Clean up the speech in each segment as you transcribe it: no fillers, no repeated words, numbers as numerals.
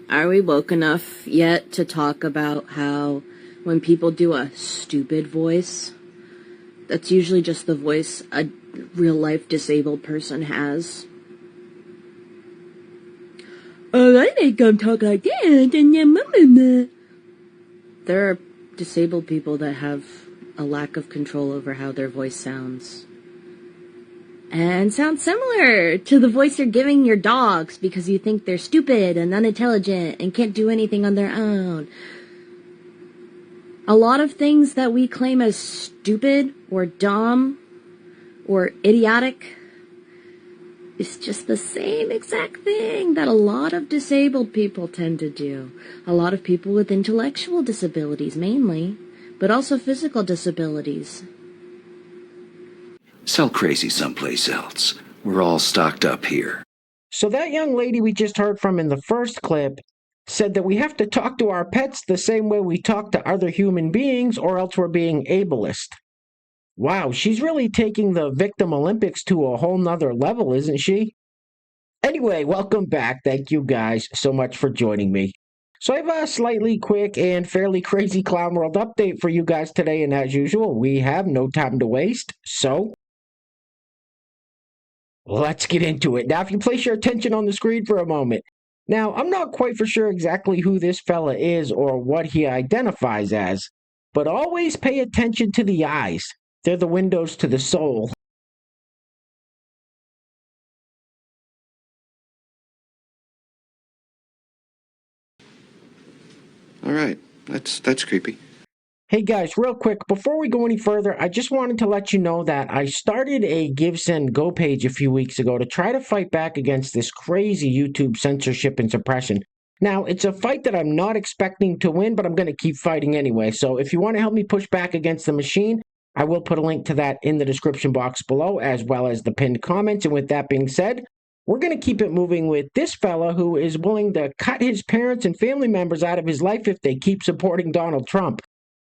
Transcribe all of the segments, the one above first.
Are we woke enough yet to talk about how when people do a stupid voice, that's usually just the voice a real-life disabled person has? Oh, I think I'm talking like that. There are disabled people that have a lack of control over how their voice sounds. And sounds similar to the voice you're giving your dogs because you think they're stupid and unintelligent and can't do anything on their own. A lot of things that we claim as stupid or dumb or idiotic is just the same exact thing that a lot of disabled people tend to do. A lot of people with intellectual disabilities mainly, but also physical disabilities. Sell crazy someplace else. We're all stocked up here. So that young lady we just heard from in the first clip said that we have to talk to our pets the same way we talk to other human beings or else we're being ableist. Wow, she's really taking the Victim Olympics to a whole nother level, isn't she? Anyway, welcome back. Thank you guys so much for joining me. So I have a slightly quick and fairly crazy Clown World update for you guys today, and as usual, we have no time to waste, so let's get into it. Now, if you place your attention on the screen for a moment. Now, I'm not quite for sure exactly who this fella is or what he identifies as, but always pay attention to the eyes. They're the windows to the soul. All right, that's creepy. Hey guys, real quick, before we go any further, I just wanted to let you know that I started a Give, Send, Go page a few weeks ago to try to fight back against this crazy YouTube censorship and suppression. Now, it's a fight that I'm not expecting to win, but I'm going to keep fighting anyway. So if you want to help me push back against the machine, I will put a link to that in the description box below, as well as the pinned comments. And with that being said, we're going to keep it moving with this fella who is willing to cut his parents and family members out of his life if they keep supporting Donald Trump.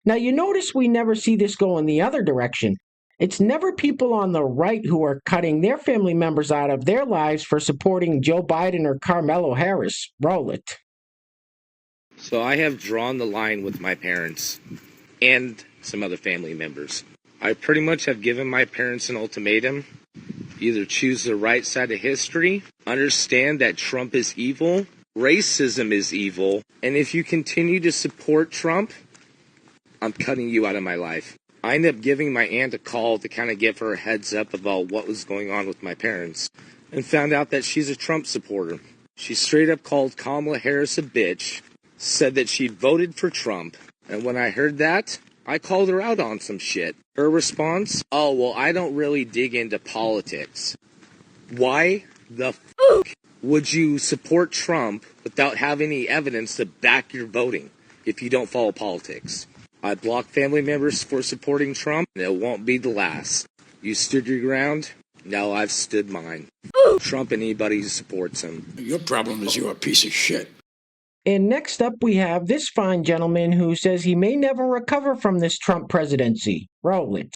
Now, you notice we never see this go in the other direction. It's never people on the right who are cutting their family members out of their lives for supporting Joe Biden or Carmelo Harris. Roll it. So I have drawn the line with my parents and some other family members. I pretty much have given my parents an ultimatum. Either choose the right side of history, understand that Trump is evil, racism is evil, and if you continue to support Trump, I'm cutting you out of my life. I ended up giving my aunt a call to kind of give her a heads up about what was going on with my parents and found out that she's a Trump supporter. She straight up called Kamala Harris a bitch, said that she'd voted for Trump, and when I heard that, I called her out on some shit. Her response, oh, well, I don't really dig into politics. Why the fuck would you support Trump without having any evidence to back your voting if you don't follow politics? I blocked family members for supporting Trump, and it won't be the last. You stood your ground, now I've stood mine. Trump and anybody who supports him. Your problem is you're a piece of shit. And next up, we have this fine gentleman who says he may never recover from this Trump presidency. Roll it.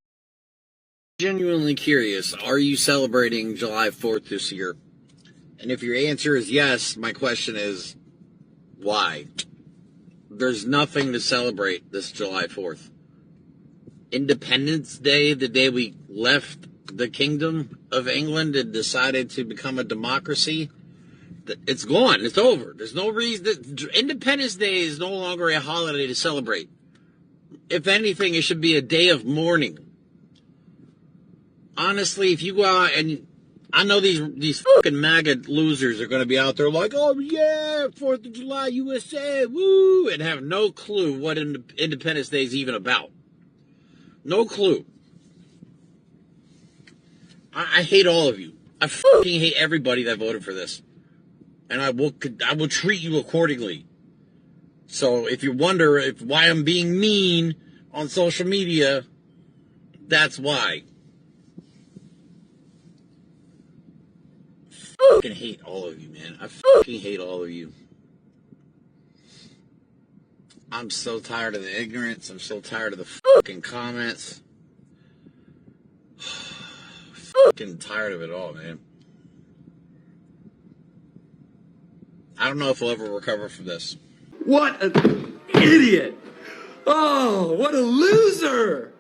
Genuinely curious, are you celebrating July 4th this year? And if your answer is yes, my question is, why? There's nothing to celebrate this July 4th. Independence Day, the day we left the Kingdom of England and decided to become a democracy, it's gone. It's over. There's no reason. Independence Day is no longer a holiday to celebrate. If anything, it should be a day of mourning. Honestly, if you go out and I know these fucking MAGA losers are going to be out there like, oh yeah, 4th of July, USA, woo, and have no clue what Independence Day is even about. No clue. I hate all of you. I fucking hate everybody that voted for this. And I will treat you accordingly. So if you wonder why I'm being mean on social media, that's why. I fucking hate all of you, man. I fucking hate all of you. I'm so tired of the ignorance. I'm so tired of the fucking comments. Fucking tired of it all, man. I don't know if we'll ever recover from this. What an idiot! Oh, what a loser!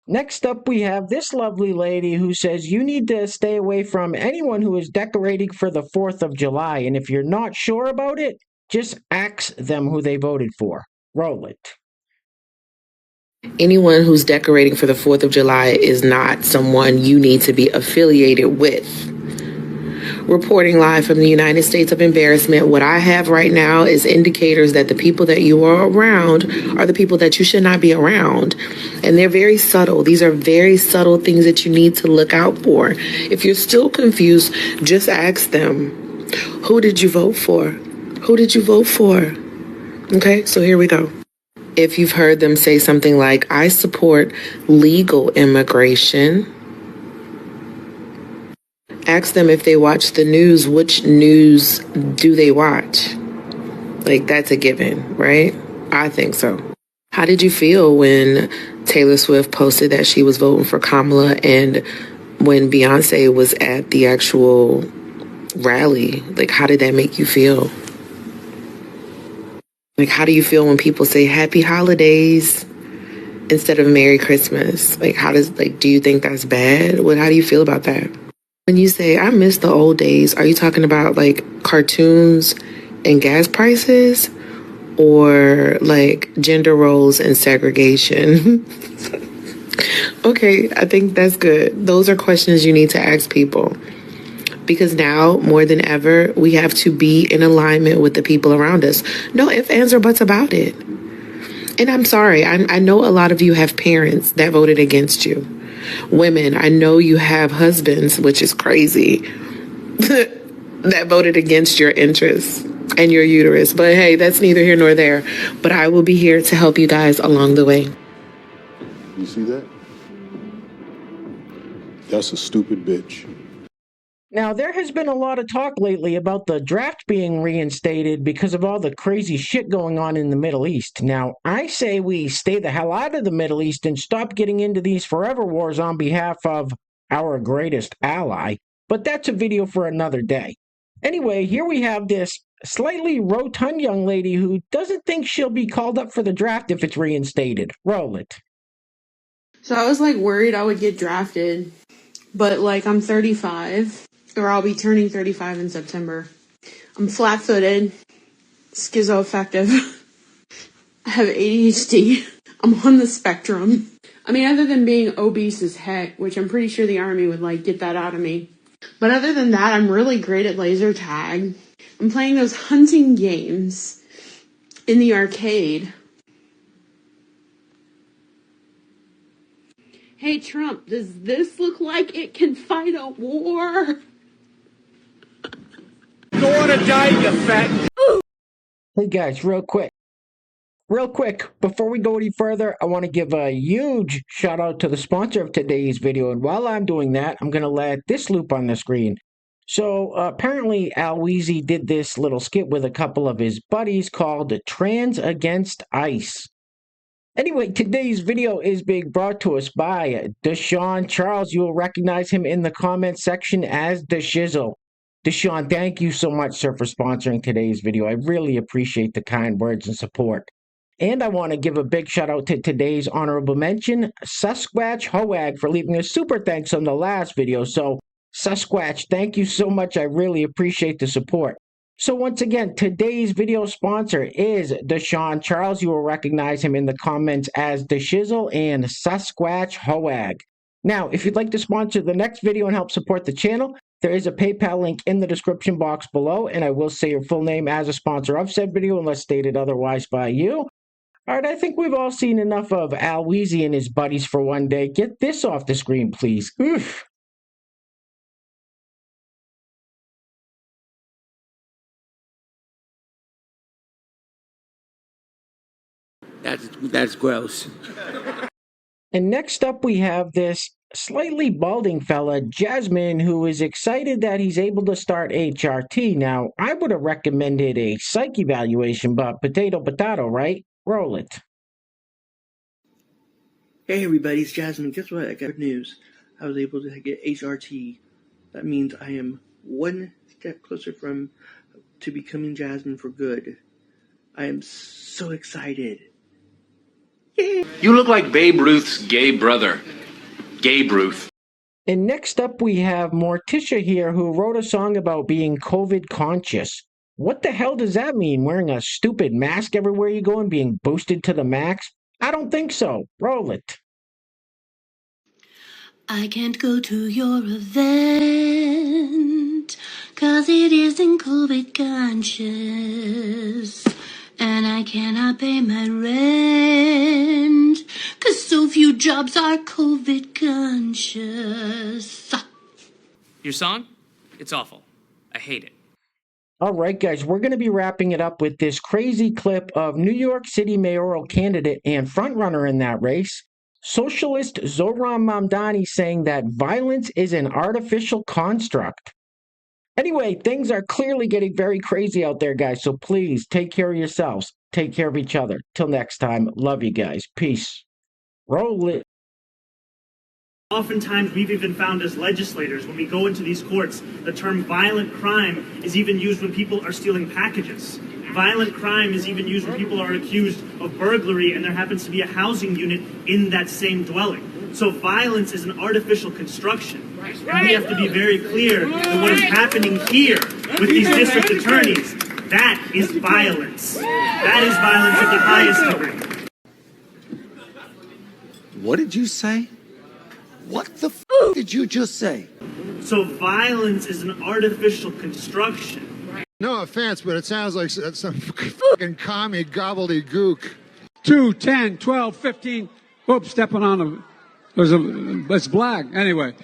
Next up, we have this lovely lady who says you need to stay away from anyone who is decorating for the 4th of July. And if you're not sure about it, just ask them who they voted for. Roll it. Anyone who's decorating for the 4th of July is not someone you need to be affiliated with. Reporting live from the United States of Embarrassment, what I have right now is indicators that the people that you are around are the people that you should not be around. And they're very subtle. These are very subtle things that you need to look out for. If you're still confused, just ask them, who did you vote for? Who did you vote for? Okay, so here we go. If you've heard them say something like, I support legal immigration, ask them if they watch the news, which news do they watch? Like, that's a given, right? I think so. How did you feel when Taylor Swift posted that she was voting for Kamala and when Beyonce was at the actual rally? Like, how did that make you feel? Like, how do you feel when people say happy holidays instead of Merry Christmas? Like, do you think that's bad? How do you feel about that? When you say, I miss the old days, are you talking about like cartoons and gas prices or like gender roles and segregation? Okay, I think that's good. Those are questions you need to ask people. Because now, more than ever, we have to be in alignment with the people around us. No ifs, ands, or buts about it. And I'm sorry, I know a lot of you have parents that voted against you. Women, I know you have husbands, which is crazy, that voted against your interests and your uterus. But hey, that's neither here nor there. But I will be here to help you guys along the way. You see that? That's a stupid bitch. Now, there has been a lot of talk lately about the draft being reinstated because of all the crazy shit going on in the Middle East. Now, I say we stay the hell out of the Middle East and stop getting into these forever wars on behalf of our greatest ally, but that's a video for another day. Anyway, here we have this slightly rotund young lady who doesn't think she'll be called up for the draft if it's reinstated. Roll it. So I was like worried I would get drafted, but like I'm 35, or I'll be turning 35 in September. I'm flat-footed, schizoaffective. I have ADHD. I'm on the spectrum. I mean, other than being obese as heck, which I'm pretty sure the army would like get that out of me. But other than that, I'm really great at laser tag. I'm playing those hunting games in the arcade. Hey Trump, does this look like it can fight a war? Go on a diet, you fat. Hey guys, real quick, before we go any further, I want to give a huge shout out to the sponsor of today's video. And while I'm doing that, I'm going to let this loop on the screen. So apparently Al Weezy did this little skit with a couple of his buddies called Trans Against Ice. Anyway, today's video is being brought to us by Deshaun Charles. You will recognize him in the comment section as The Shizzle. Deshaun, thank you so much, sir, for sponsoring today's video. I really appreciate the kind words and support. And I want to give a big shout out to today's honorable mention, Sasquatch Hoag, for leaving a super thanks on the last video. So, Sasquatch, thank you so much. I really appreciate the support. So once again, today's video sponsor is Deshaun Charles. You will recognize him in the comments as The Shizzle and Sasquatch Hoag. Now, if you'd like to sponsor the next video and help support the channel, there is a PayPal link in the description box below, and I will say your full name as a sponsor of said video unless stated otherwise by you. All right, I think we've all seen enough of Al Weezy and his buddies for one day. Get this off the screen, please. Oof. That's gross. And next up, we have this slightly balding fella, Jasmine, who is excited that he's able to start HRT. Now, I would have recommended a psych evaluation, but potato, right? Roll it. Hey everybody, it's Jasmine. Guess what? I got good news. I was able to get HRT. That means I am one step closer from to becoming Jasmine for good. I am so excited. Yay! You look like Babe Ruth's gay brother. Gabe Ruth. And next up, we have Morticia here, who wrote a song about being COVID conscious. What the hell does that mean? Wearing a stupid mask everywhere you go and being boosted to the max? I don't think so. Roll it. I can't go to your event, 'cause it isn't COVID conscious. And I cannot pay my rent, 'cause so few jobs are COVID conscious. Your song? It's awful. I hate it. All right, guys, we're going to be wrapping it up with this crazy clip of New York City mayoral candidate and frontrunner in that race, socialist Zohran Mamdani, saying that violence is an artificial construct. Anyway, things are clearly getting very crazy out there, guys, so please take care of yourselves. Take care of each other. Till next time, love you guys. Peace. Roll it. Oftentimes, we've even found as legislators, when we go into these courts, the term violent crime is even used when people are stealing packages. Violent crime is even used when people are accused of burglary and there happens to be a housing unit in that same dwelling. So violence is an artificial construction. And we have to be very clear that what is happening here with these district attorneys, that is violence. That is violence of the highest degree. What did you say? What the f*** did you just say? So violence is an artificial construction. No offense, but it sounds like some fucking commie gobbledygook. 2, 10, 12, 15. Whoops, stepping on a... It's black. Anyway.